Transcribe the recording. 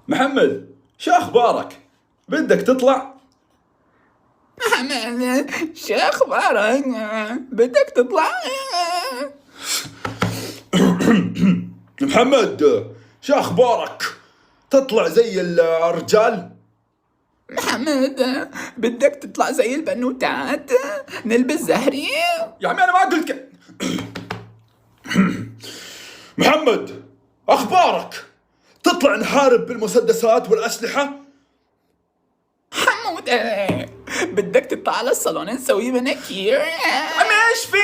محمد، شو أخبارك؟ بدك تطلع؟ محمد، شو اخبارك؟ بدك تطلع؟ محمد، شو أخبارك؟ تطلع زي الرجال؟ محمد، بدك تطلع زي البنوتات؟ نلبس زهري؟ يا عمي أنا ما قلت محمد، أخبارك؟ تطلع نحارب بالمسدسات والأسلحة؟ حمود، بدك تطلع على الصالون نسوي مناكير؟ عمي إيش في